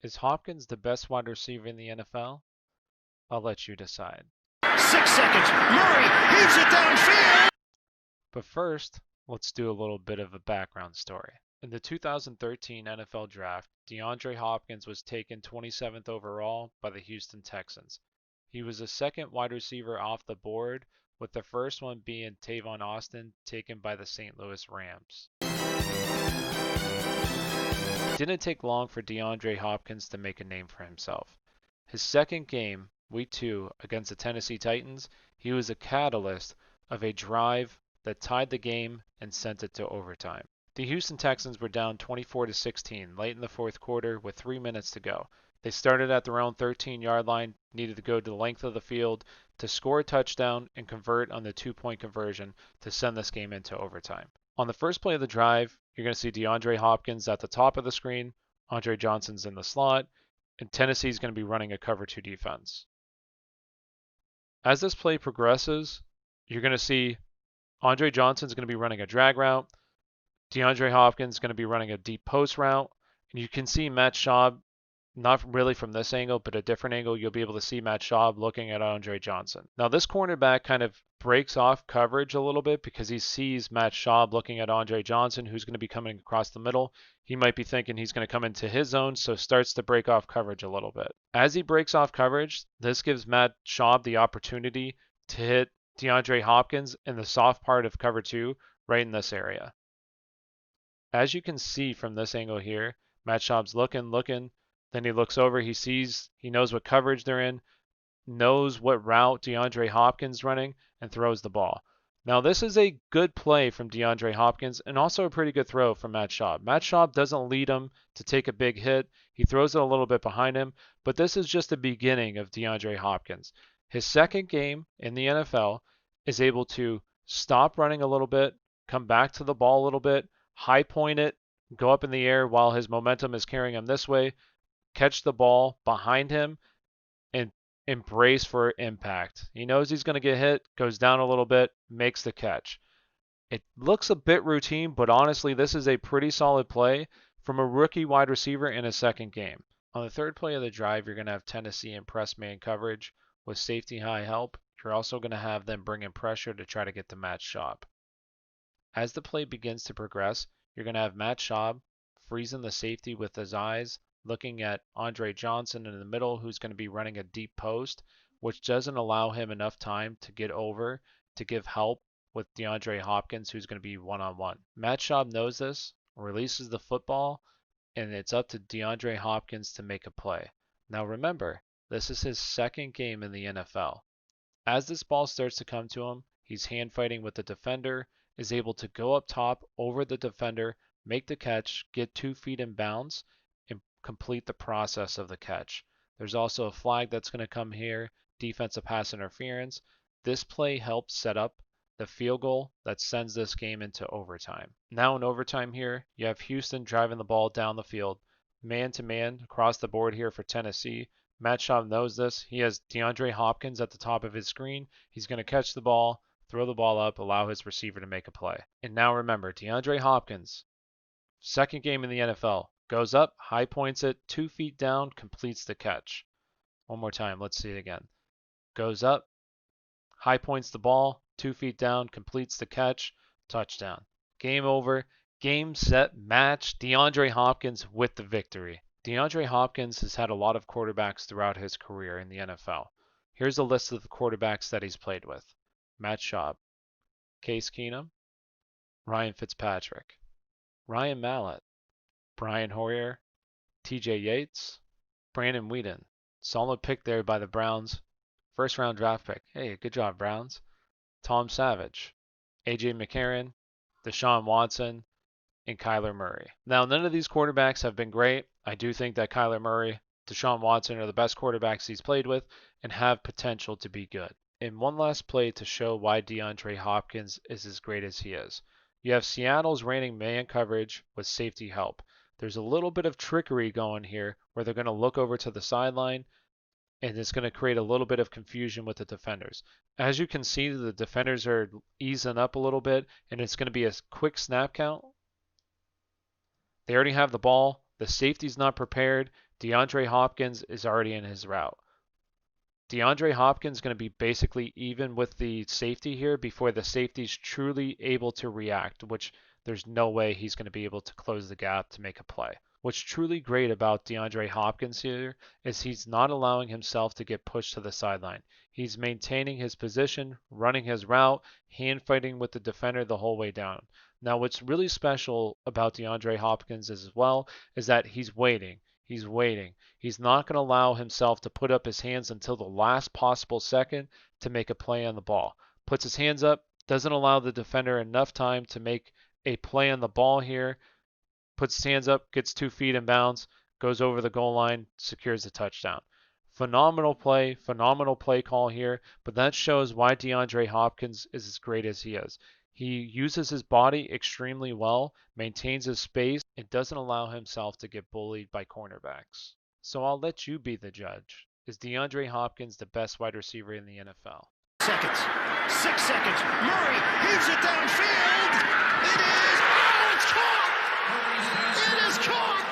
Is Hopkins the best wide receiver in the NFL? I'll let you decide. 6 seconds. Murray heaves it downfield. But first, let's do a little bit of a background story. In the 2013 NFL Draft, DeAndre Hopkins was taken 27th overall by the Houston Texans. He was the second wide receiver off the board, with the first one being Tavon Austin, taken by the St. Louis Rams. It didn't take long for DeAndre Hopkins to make a name for himself. His second game, Week 2, against the Tennessee Titans, he was a catalyst of a drive that tied the game and sent it to overtime. The Houston Texans were down 24-16 late in the fourth quarter with 3 minutes to go. They started at their own 13-yard line, needed to go to the length of the field to score a touchdown and convert on the 2-point conversion to send this game into overtime. On the first play of the drive, you're going to see DeAndre Hopkins at the top of the screen, Andre Johnson's in the slot, and Tennessee's going to be running a cover 2 defense. As this play progresses, you're going to see Andre Johnson's going to be running a drag route, DeAndre Hopkins is going to be running a deep post route, and you can see Matt Schaub, not really from this angle, but a different angle, you'll be able to see Matt Schaub looking at Andre Johnson. Now this cornerback kind of breaks off coverage a little bit because he sees Matt Schaub looking at Andre Johnson, who's going to be coming across the middle. He might be thinking he's going to come into his zone, so starts to break off coverage a little bit. As he breaks off coverage, this gives Matt Schaub the opportunity to hit DeAndre Hopkins in the soft part of cover 2 right in this area. As you can see from this angle here, Matt Schaub's looking, then he looks over, he knows what coverage they're in, knows what route DeAndre Hopkins running, and throws the ball. Now this is a good play from DeAndre Hopkins and also a pretty good throw from Matt Schaub. Matt Schaub doesn't lead him to take a big hit. He throws it a little bit behind him, but this is just the beginning of DeAndre Hopkins. His second game in the NFL is able to stop running a little bit, come back to the ball a little bit, high point it, go up in the air while his momentum is carrying him this way, catch the ball behind him, and embrace for impact. He knows he's going to get hit, goes down a little bit, makes the catch. It looks a bit routine, but honestly, this is a pretty solid play from a rookie wide receiver in his second game. On the third play of the drive, you're going to have Tennessee in press man coverage with safety high help. You're also going to have them bring in pressure to try to get to Matt Schaub. As the play begins to progress, you're going to have Matt Schaub freezing the safety with his eyes, looking at Andre Johnson in the middle, who's going to be running a deep post, which doesn't allow him enough time to get over to give help with DeAndre Hopkins, who's going to be one-on-one. Matt Schaub knows this, releases the football, and it's up to DeAndre Hopkins to make a play. Now remember, this is his second game in the NFL. As this ball starts to come to him, he's hand fighting with the defender, is able to go up top over the defender, make the catch, get 2 feet in bounds, and complete the process of the catch. There's also a flag that's going to come here, defensive pass interference. This play helps set up the field goal that sends this game into overtime. Now in overtime here, you have Houston driving the ball down the field, man-to-man across the board here for Tennessee. Matt Schaub knows this. He has DeAndre Hopkins at the top of his screen. He's going to catch the ball, throw the ball up, allow his receiver to make a play. And now remember, DeAndre Hopkins, second game in the NFL, goes up, high points it, 2 feet down, completes the catch. One more time, let's see it again. Goes up, high points the ball, 2 feet down, completes the catch, touchdown. Game over, game, set, match, DeAndre Hopkins with the victory. DeAndre Hopkins has had a lot of quarterbacks throughout his career in the NFL. Here's a list of the quarterbacks that he's played with. Matt Schaub, Case Keenum, Ryan Fitzpatrick, Ryan Mallett, Brian Hoyer, TJ Yates, Brandon Weeden. Solid pick there by the Browns. First round draft pick. Hey, good job, Browns. Tom Savage, AJ McCarron, Deshaun Watson, and Kyler Murray. Now, none of these quarterbacks have been great. I do think that Kyler Murray, Deshaun Watson are the best quarterbacks he's played with and have potential to be good. And one last play to show why DeAndre Hopkins is as great as he is. You have Seattle's reigning man coverage with safety help. There's a little bit of trickery going here where they're going to look over to the sideline and it's going to create a little bit of confusion with the defenders. As you can see, the defenders are easing up a little bit and it's going to be a quick snap count. They already have the ball. The safety's not prepared. DeAndre Hopkins is already in his route. DeAndre Hopkins is going to be basically even with the safety here before the safety's truly able to react, which there's no way he's going to be able to close the gap to make a play. What's truly great about DeAndre Hopkins here is he's not allowing himself to get pushed to the sideline. He's maintaining his position, running his route, hand fighting with the defender the whole way down. Now, what's really special about DeAndre Hopkins as well is that he's waiting. He's waiting. He's not going to allow himself to put up his hands until the last possible second to make a play on the ball. Puts his hands up, doesn't allow the defender enough time to make a play on the ball here. Puts his hands up, gets 2 feet in bounds, goes over the goal line, secures the touchdown. Phenomenal play call here, but that shows why DeAndre Hopkins is as great as he is. He uses his body extremely well, maintains his space, and doesn't allow himself to get bullied by cornerbacks. So I'll let you be the judge. Is DeAndre Hopkins the best wide receiver in the NFL? Seconds. 6 seconds. Murray heaves it downfield. It is. Oh, it's caught. It is caught.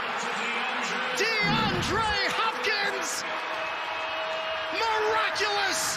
DeAndre Hopkins. Miraculous.